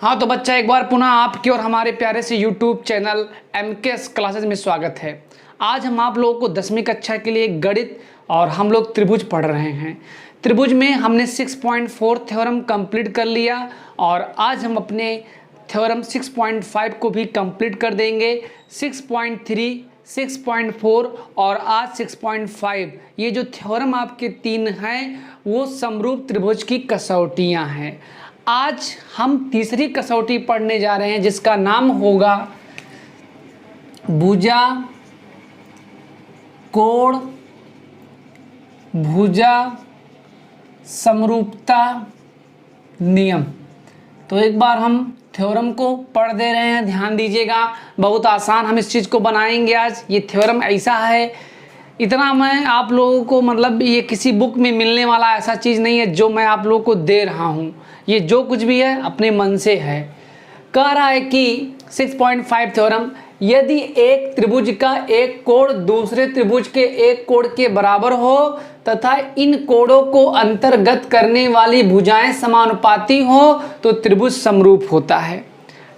हाँ तो बच्चा, एक बार पुनः आपके और हमारे प्यारे से YouTube चैनल MKS क्लासेस में स्वागत है। आज हम आप लोगों को 10वीं कक्षा के लिए गणित और हम लोग त्रिभुज पढ़ रहे हैं। त्रिभुज में हमने 6.4 थ्योरम कंप्लीट कर लिया और आज हम अपने थ्योरम 6.5 को भी कंप्लीट कर देंगे। 6.3, 6.4 और आज 6.5 ये जो थ्योरम आपके तीन हैं वो समरूप त्रिभुज की कसौटियाँ हैं। आज हम तीसरी कसौटी पढ़ने जा रहे हैं जिसका नाम होगा भुजा कोण भुजा समरूपता नियम। तो एक बार हम थ्योरम को पढ़ दे रहे हैं, ध्यान दीजिएगा। बहुत आसान हम इस चीज़ को बनाएंगे आज। ये थ्योरम ऐसा है, इतना मैं आप लोगों को मतलब ये किसी बुक में मिलने वाला ऐसा चीज़ नहीं है जो मैं आप लोगों को दे रहा हूँ। ये जो कुछ भी है अपने मन से है। कह रहा है कि 6.5 थ्योरम, यदि एक त्रिभुज का एक कोण दूसरे त्रिभुज के एक कोण के बराबर हो तथा इन कोणों को अंतर्गत करने वाली भुजाएं समानुपाती हो तो त्रिभुज समरूप होता है।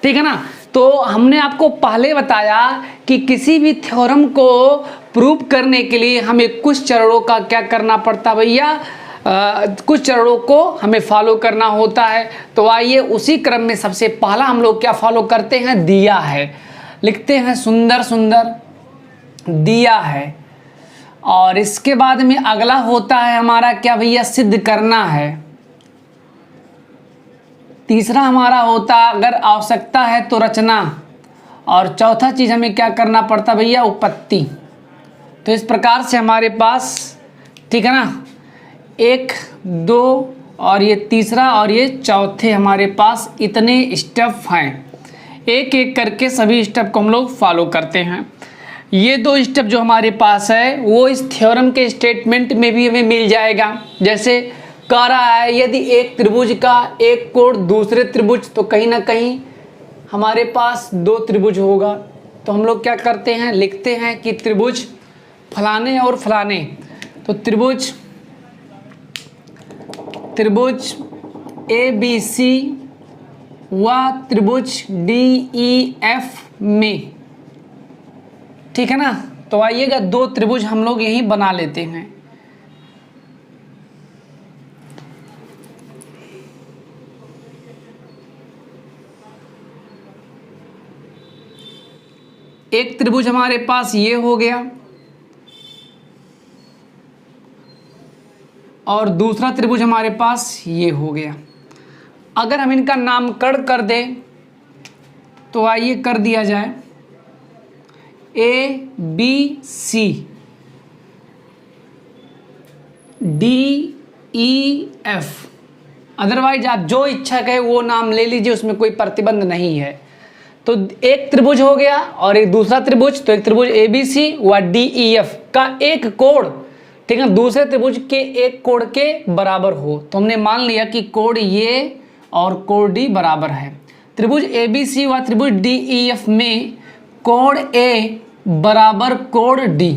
ठीक है ना। तो हमने आपको पहले बताया कि किसी भी थ्योरम को प्रूव करने के लिए हमें कुछ चरणों का क्या करना पड़ता भैया, कुछ चरणों को हमें फॉलो करना होता है। तो आइए उसी क्रम में सबसे पहला हम लोग क्या फॉलो करते हैं, दिया है। लिखते हैं सुंदर सुंदर दिया है। और इसके बाद में अगला होता है हमारा क्या भैया, सिद्ध करना है। तीसरा हमारा होता अगर आवश्यकता है तो रचना। और चौथा चीज़ हमें क्या करना पड़ता भैया, उत्पत्ति। तो इस प्रकार से हमारे पास, ठीक है ना, 1, 2 और ये तीसरा और ये चौथे हमारे पास इतने स्टेप हैं। एक एक करके सभी स्टेप को हम लोग फॉलो करते हैं। ये 2 स्टेप जो हमारे पास है वो इस थ्योरम के स्टेटमेंट में भी हमें मिल जाएगा। जैसे कह रहा है यदि एक त्रिभुज का एक कोण दूसरे त्रिभुज, तो कहीं ना कहीं हमारे पास 2 त्रिभुज होगा। तो हम लोग क्या करते हैं, लिखते हैं कि त्रिभुज फलाने और फलाने। तो त्रिभुज ABC व त्रिभुज DEF में, ठीक है ना। तो आइएगा 2 त्रिभुज हम लोग यहीं बना लेते हैं। एक त्रिभुज हमारे पास ये हो गया और दूसरा त्रिभुज हमारे पास ये हो गया। अगर हम इनका नामकरण कर दें तो आइए कर दिया जाए ABC DEF। अदरवाइज आप जो इच्छा कहे वो नाम ले लीजिए, उसमें कोई प्रतिबंध नहीं है। तो एक त्रिभुज हो गया और एक दूसरा त्रिभुज। तो एक त्रिभुज ABC व DEF का एक कोण, ठीक है, दूसरे त्रिभुज के एक कोण के बराबर हो। तो हमने मान लिया कि कोण ये और कोण D बराबर है। त्रिभुज ABC व त्रिभुज DEF में कोण A बराबर कोण D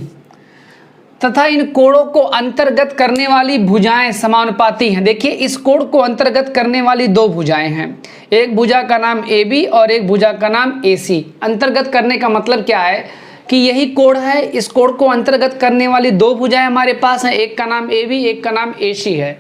तथा इन कोणों को अंतर्गत करने वाली भुजाएं समानुपाती हैं। देखिए इस कोण को अंतर्गत करने वाली 2 भुजाएं हैं। एक भुजा का नाम AB और एक भुजा का नाम AC। अंतर्गत करने का मतलब क्या है कि यही कोण है, इस कोण को अंतर्गत करने वाली 2 भुजाएं हमारे पास हैं। एक का नाम AB, एक का नाम AC है,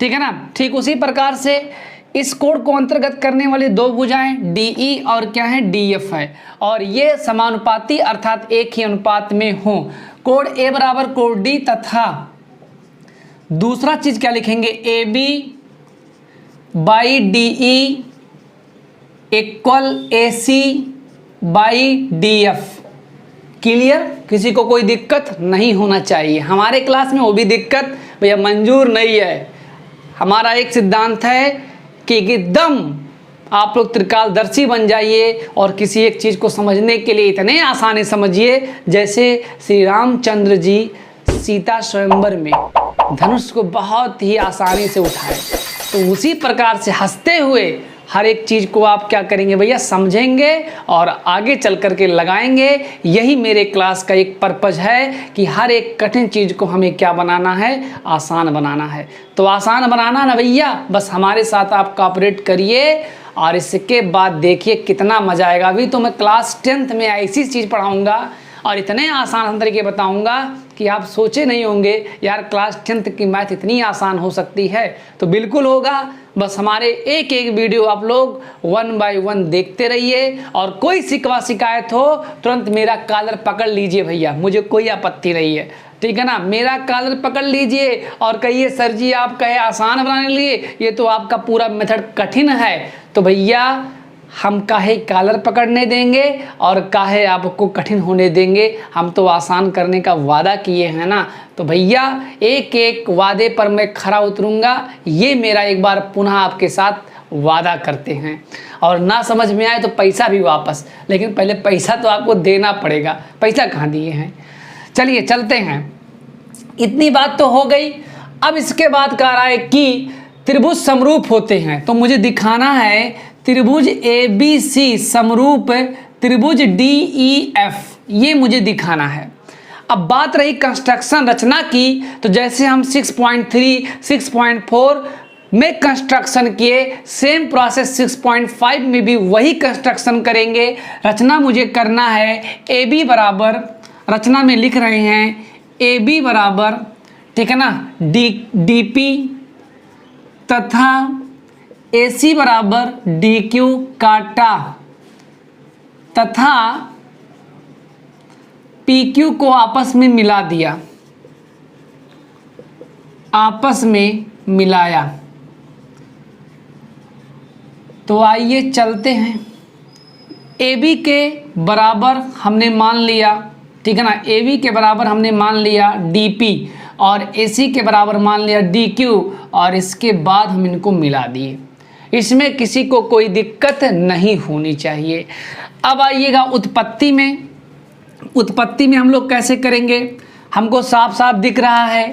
ठीक है ना। ठीक उसी प्रकार से इस कोण को अंतर्गत करने वाली 2 भुजाएं DE और क्या है, DF है। और ये समानुपाती अर्थात एक ही अनुपात में हो। कोण A बराबर कोण D तथा दूसरा चीज क्या लिखेंगे, AB by DE equal AC by DF। Clear, किसी को कोई दिक्कत नहीं होना चाहिए। हमारे क्लास में वो भी दिक्कत भैया मंजूर नहीं है। हमारा एक सिद्धांत है कि एकदम आप लोग त्रिकालदर्शी बन जाइए और किसी एक चीज़ को समझने के लिए इतने आसानी समझिए जैसे श्री रामचंद्र जी सीता स्वयंवर में धनुष को बहुत ही आसानी से उठाए। तो उसी प्रकार से हंसते हुए हर एक चीज़ को आप क्या करेंगे भैया, समझेंगे और आगे चल कर के लगाएंगे। यही मेरे क्लास का एक पर्पज है कि हर एक कठिन चीज़ को हमें क्या बनाना है, आसान बनाना है। तो आसान बनाना ना भैया, बस हमारे साथ आप कोऑपरेट करिए और इसके बाद देखिए कितना मज़ा आएगा। अभी तो मैं क्लास 10th में ऐसी चीज़ पढ़ाऊँगा और इतने आसान तरीके बताऊंगा कि आप सोचे नहीं होंगे यार क्लास 10th की मैथ इतनी आसान हो सकती है। तो बिल्कुल होगा, बस हमारे एक एक वीडियो आप लोग 1 बाय 1 देखते रहिए और कोई शिकवा शिकायत हो तुरंत मेरा कॉलर पकड़ लीजिए भैया, मुझे कोई आपत्ति नहीं है, ठीक है ना। मेरा कॉलर पकड़ लीजिए और कहिए सर जी आप कहे आसान बनाने के लिए, ये तो आपका पूरा मेथड कठिन है। तो भैया हम काहे कॉलर पकड़ने देंगे और काहे आपको कठिन होने देंगे, हम तो आसान करने का वादा किए हैं ना। तो भैया एक एक वादे पर मैं खरा उतरूंगा, ये मेरा एक बार पुनः आपके साथ वादा करते हैं। और ना समझ में आए तो पैसा भी वापस, लेकिन पहले पैसा तो आपको देना पड़ेगा। पैसा कहाँ दिए हैं। चलिए चलते हैं, इतनी बात तो हो गई। अब इसके बाद कह रहा है कि त्रिभुज समरूप होते हैं, तो मुझे दिखाना है त्रिभुज ABC समरूप त्रिभुज DEF, ये मुझे दिखाना है। अब बात रही कंस्ट्रक्शन रचना की, तो जैसे हम 6.3 6.4 में कंस्ट्रक्शन किए, सेम प्रोसेस 6.5 में भी वही कंस्ट्रक्शन करेंगे। रचना मुझे करना है AB बराबर, रचना में लिख रहे हैं AB बराबर, ठीक है ना, DP तथा AC बराबर DQ काटा तथा PQ को आपस में मिला दिया, आपस में मिलाया। तो आइए चलते हैं, AB के बराबर हमने मान लिया, ठीक है ना, AB के बराबर हमने मान लिया DP और AC के बराबर मान लिया DQ और इसके बाद हम इनको मिला दिए। इसमें किसी को कोई दिक्कत नहीं होनी चाहिए। अब आइएगा उत्पत्ति में, उत्पत्ति में हम लोग कैसे करेंगे, हमको साफ साफ दिख रहा है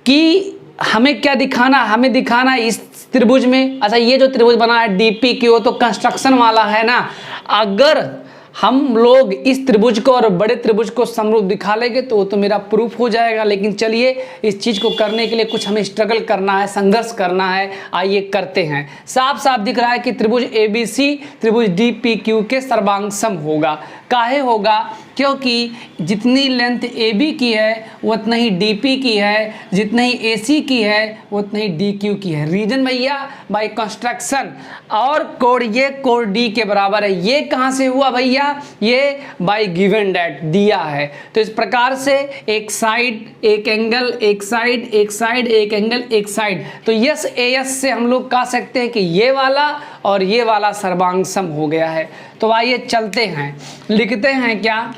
कि हमें क्या दिखाना, हमें दिखाना है इस त्रिभुज में। अच्छा ये जो त्रिभुज बना है DPQ तो कंस्ट्रक्शन वाला है ना, अगर हम लोग इस त्रिभुज को और बड़े त्रिभुज को समरूप दिखा लेंगे तो वो तो मेरा प्रूफ हो जाएगा। लेकिन चलिए इस चीज़ को करने के लिए कुछ हमें स्ट्रगल करना है, संघर्ष करना है, आइए करते हैं। साफ साफ दिख रहा है कि त्रिभुज ABC त्रिभुज DPQ के सर्वांग होगा। काहे होगा, क्योंकि जितनी लेंथ AB की है उतना ही DP की है, जितनी ही AC की है उतना ही DQ की है। रीजन भैया बाय कंस्ट्रक्शन, और कोड ये कोड D के बराबर है। ये कहाँ से हुआ भैया, ये बाय गिवन डेट दिया है। तो इस प्रकार से एक साइड एक एंगल, एक साइड एक साइड, एक एंगल एक साइड। तो यस AS से हम लोग कह सकते हैं कि ये वाला और ये वाला सर्वांग सम हो गया है। तो आइए चलते हैं, लिखते हैं क्या,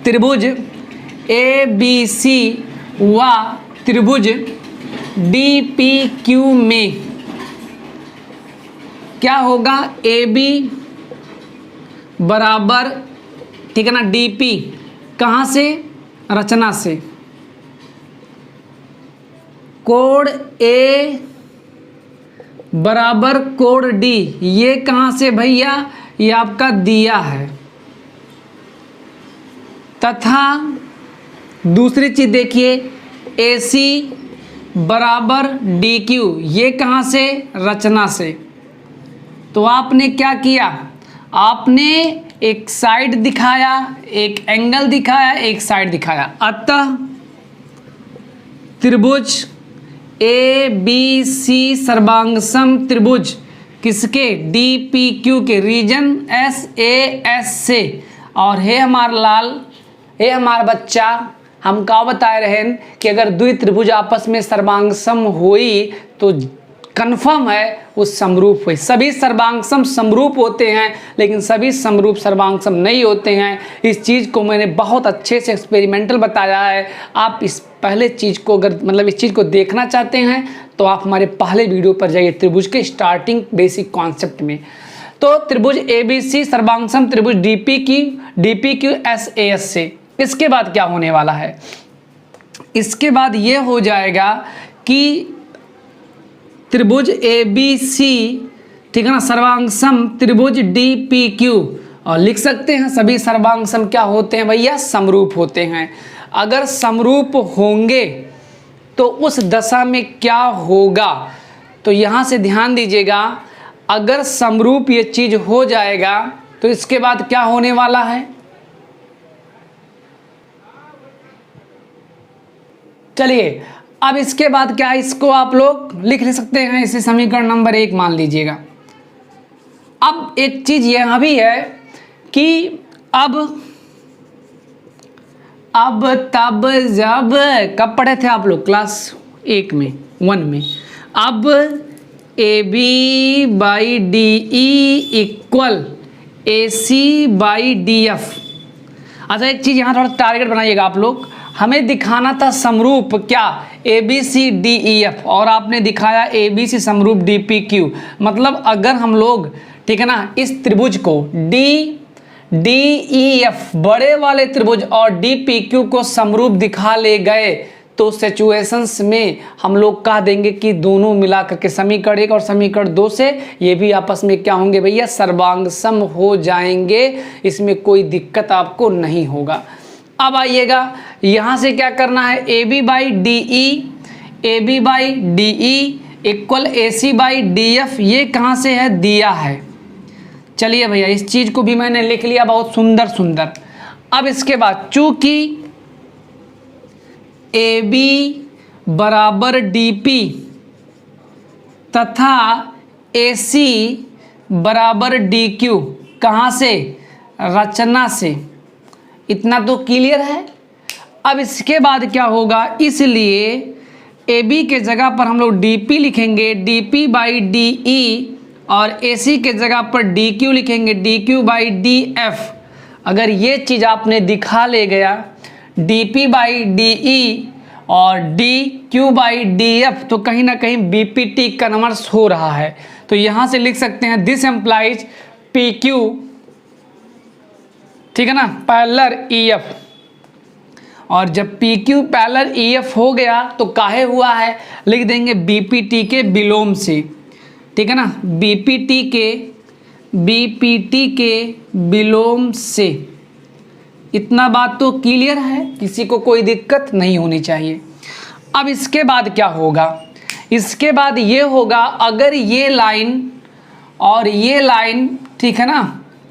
त्रिभुज ABC व त्रिभुज DPQ में क्या होगा, AB बराबर, ठीक है ना, DP कहाँ से, रचना से, कोड A बराबर कोड D, ये कहाँ से भैया, ये आपका दिया है, तथा दूसरी चीज देखिए AC बराबर DQ, ये कहाँ से, रचना से। तो आपने क्या किया, आपने एक साइड दिखाया, एक एंगल दिखाया, एक साइड दिखाया। अतः त्रिभुज ABC सर्वांगसम त्रिभुज किसके, DPQ के, रीजन SAS से। और हे हमार लाल, हे हमार बच्चा, हम का बताए रहे कि अगर द्वि त्रिभुज आपस में सर्वांगसम हुई तो कन्फर्म है वो समरूप हुई। सभी सर्वांगसम समरूप होते हैं लेकिन सभी समरूप सर्वांगसम नहीं होते हैं। इस चीज़ को मैंने बहुत अच्छे से एक्सपेरिमेंटल बताया है। आप इस पहले चीज़ को अगर मतलब इस चीज़ को देखना चाहते हैं तो आप हमारे पहले वीडियो पर जाइए, त्रिभुज के स्टार्टिंग बेसिक कॉन्सेप्ट में। तो त्रिभुज ABC सर्वांगसम त्रिभुज DPQ SAS से। इसके बाद क्या होने वाला है, इसके बाद ये हो जाएगा कि त्रिभुज ABC, ठीक है ना, सर्वांगसम त्रिभुज DPQ, और लिख सकते हैं सभी सर्वांगसम क्या होते हैं भैया, समरूप होते हैं। अगर समरूप होंगे तो उस दशा में क्या होगा, तो यहाँ से ध्यान दीजिएगा, अगर समरूप ये चीज हो जाएगा तो इसके बाद क्या होने वाला है, चलिए अब इसके बाद क्या है, इसको आप लोग लिख ले सकते हैं, इसे समीकरण नंबर 1 मान लीजिएगा। अब एक चीज यहां भी है कि अब तब जब कब पढ़े थे आप लोग, क्लास 1 में 1 में, अब AB by DE equal AC by DF। अच्छा एक चीज़ यहाँ थोड़ा टारगेट बनाइएगा आप लोग, हमें दिखाना था समरूप क्या ABCDEF और आपने दिखाया ABC समरूप DPQ। मतलब अगर हम लोग, ठीक है ना, इस त्रिभुज को DEF बड़े वाले त्रिभुज और DPQ को समरूप दिखा ले गए तो सिचुएशंस में हम लोग कह देंगे कि दोनों मिलाकर के समीकरण 1 और समीकरण 2 से ये भी आपस में क्या होंगे भैया, सर्वांग सम हो जाएंगे, इसमें कोई दिक्कत आपको नहीं होगा। अब आइएगा यहाँ से क्या करना है, AB by DE equal AC by DF, ये कहाँ से है, दिया है। चलिए भैया इस चीज़ को भी मैंने लिख लिया, बहुत सुंदर सुंदर। अब इसके बाद चूंकि AB बराबर DP तथा AC बराबर DQ, कहाँ से, रचना से, इतना तो क्लियर है। अब इसके बाद क्या होगा, इसलिए AB के जगह पर हम लोग DP लिखेंगे, DP बाई DE, और AC के जगह पर DQ लिखेंगे, DQ बाई DF। अगर ये चीज़ आपने दिखा ले गया DP बाई DE और DQ बाई DF, तो कहीं ना कहीं BPT कन्वर्स हो रहा है। तो यहाँ से लिख सकते हैं दिस एम्प्लाइज PQ, ठीक है ना, पैरेलल EF। और जब PQ पैरेलल EF हो गया तो काहे हुआ है, लिख देंगे BPT के विलोम से, ठीक है ना, BPT के विलोम से। इतना बात तो क्लियर है, किसी को कोई दिक्कत नहीं होनी चाहिए। अब इसके बाद क्या होगा, इसके बाद ये होगा, अगर ये लाइन और ये लाइन, ठीक है ना,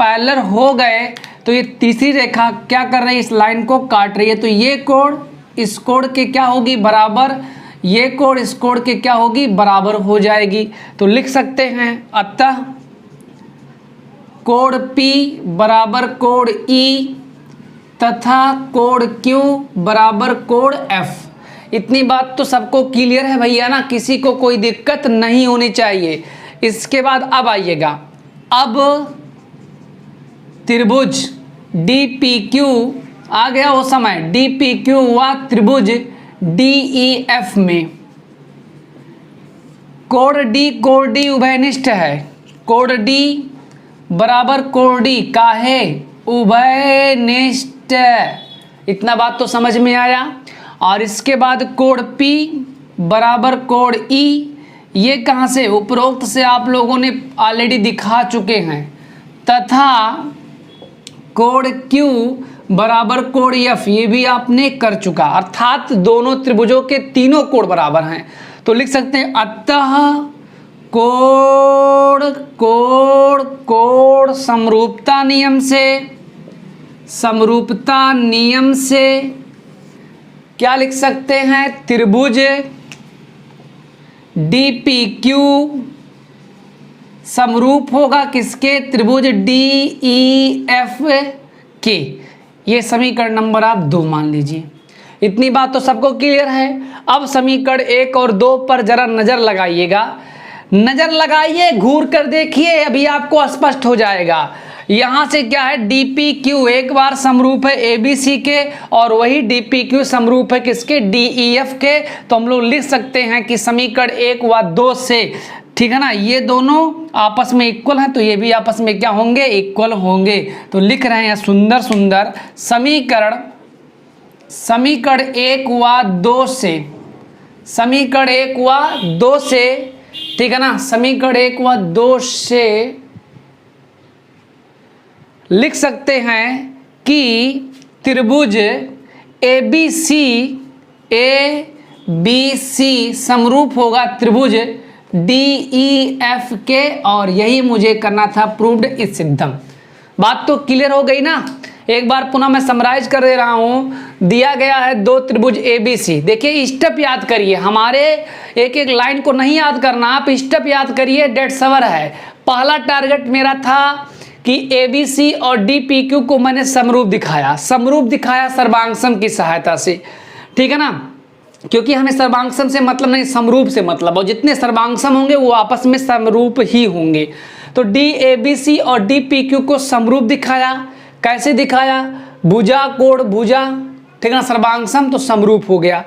पैरेलल हो गए तो ये तीसरी रेखा क्या कर रही है, इस लाइन को काट रही है। तो ये कोण इस कोण के क्या होगी, बराबर, ये कोण इस कोण के क्या होगी, बराबर हो जाएगी। तो लिख सकते हैं अतः कोण P बराबर कोण E तथा कोण Q बराबर कोण F। इतनी बात तो सबको क्लियर है भैया ना, किसी को कोई दिक्कत नहीं होनी चाहिए। इसके बाद अब आइएगा, अब त्रिभुज DPQ आ गया वो समय, DPQ हुआ त्रिभुज DEF में कोण D उभयनिष्ठ है, कोण D बराबर कोण D का है, उभयनिष्ठ। इतना बात तो समझ में आया। और इसके बाद कोण P बराबर कोण E, ये कहाँ से, उपरोक्त से आप लोगों ने ऑलरेडी दिखा चुके हैं, तथा कोण Q बराबर कोण F, ये भी आपने कर चुका, अर्थात दोनों त्रिभुजों के तीनों कोण बराबर हैं। तो लिख सकते हैं अतः कोण कोण कोण समरूपता नियम से क्या लिख सकते हैं, त्रिभुज DPQ समरूप होगा किसके, त्रिभुज DEF के। ये समीकरण नंबर आप 2 मान लीजिए। इतनी बात तो सबको क्लियर है। अब समीकरण 1 और 2 पर जरा नजर लगाइएगा, नजर लगाइए, घूर कर देखिए, अभी आपको स्पष्ट हो जाएगा। यहाँ से क्या है, DPQ एक बार समरूप है ABC के, और वही DPQ समरूप है किसके, DEF के। तो हम लोग लिख सकते हैं कि समीकरण 1 व 2 से, ठीक है ना, ये दोनों आपस में इक्वल हैं, तो ये भी आपस में क्या होंगे, इक्वल होंगे। तो लिख रहे हैं सुंदर सुंदर समीकरण 1 व 2 से, समीकरण 1 व 2 से, ठीक है ना, समीकरण 1 व 2 से लिख सकते हैं कि त्रिभुज ABC समरूप होगा त्रिभुज DEFK, और यही मुझे करना था प्रूव्ड इस सिद्धम। बात तो क्लियर हो गई ना। एक बार पुनः मैं समराइज कर दे रहा हूं। दिया गया है दो त्रिभुज ABC। देखिए स्टेप याद करिए, हमारे एक एक लाइन को नहीं याद करना, आप स्टेप याद करिए, डेट सवर है। पहला टारगेट मेरा था कि ABC और DPQ को मैंने समरूप दिखाया, सर्वांगसम की सहायता से, ठीक है ना, क्योंकि हमें सर्वांगसम से मतलब नहीं, समरूप से मतलब, और जितने सर्वांगसम होंगे वो आपस में समरूप ही होंगे। तो DABC और DPQ को समरूप दिखाया। कैसे दिखाया? भुजा कोण भुजा, ठीक है ना, सर्वांगसम तो समरूप हो गया।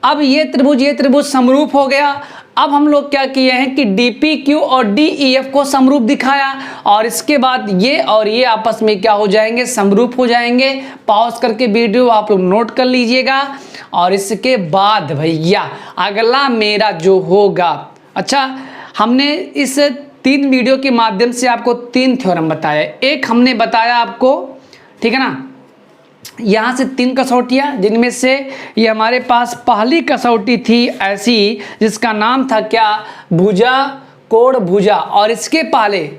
अब ये त्रिभुज समरूप हो गया। अब हम लोग क्या किए हैं कि DPQ और DEF को समरूप दिखाया, और इसके बाद ये और ये आपस में क्या हो जाएंगे? समरूप हो जाएंगे। पॉज करके वीडियो आप लोग नोट कर लीजिएगा। और इसके बाद भैया अगला मेरा जो होगा, अच्छा हमने इस 3 वीडियो के माध्यम से आपको 3 थ्योरम बताया। एक हमने बताया आपको, ठीक है ना, यहाँ से 3 कसौटियाँ, जिनमें से ये हमारे पास पहली कसौटी थी ऐसी, जिसका नाम था क्या? भुजा कोण भुजा। और इसके पहले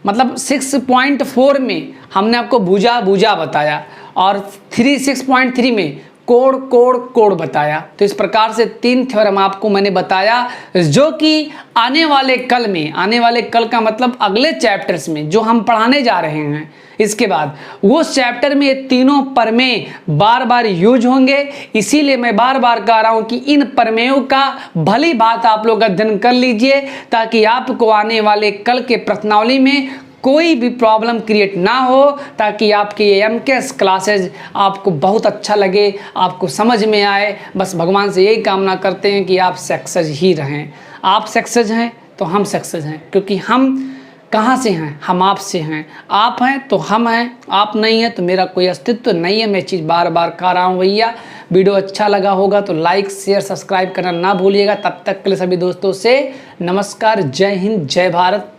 मतलब 6.4 में हमने आपको भुजा भुजा बताया, और 6.3 में कोण कोण कोण बताया। तो इस प्रकार से 3 थ्योरम आपको मैंने बताया, जो कि आने वाले कल का मतलब अगले चैप्टर्स में जो हम पढ़ाने जा रहे हैं, इसके बाद वो चैप्टर में ये तीनों प्रमेय बार बार यूज होंगे। इसीलिए मैं बार बार कह रहा हूं कि इन प्रमेयों का भली बात आप लोग अध्ययन कर लीजिए, ताकि आपको आने वाले कल के प्रश्नावली में कोई भी प्रॉब्लम क्रिएट ना हो, ताकि आपकी MKS क्लासेज आपको बहुत अच्छा लगे, आपको समझ में आए। बस भगवान से यही कामना करते हैं कि आप सक्सेस ही रहें। आप सक्सेस हैं तो हम सक्सेस हैं, क्योंकि हम कहाँ से हैं? हम आपसे हैं। आप हैं तो हम हैं, आप नहीं हैं तो मेरा कोई अस्तित्व नहीं है। मैं चीज़ बार बार कह रहा हूँ भैया। वीडियो अच्छा लगा होगा तो लाइक शेयर सब्सक्राइब करना ना भूलिएगा। तब तक के लिए सभी दोस्तों से नमस्कार, जय हिंद, जय भारत।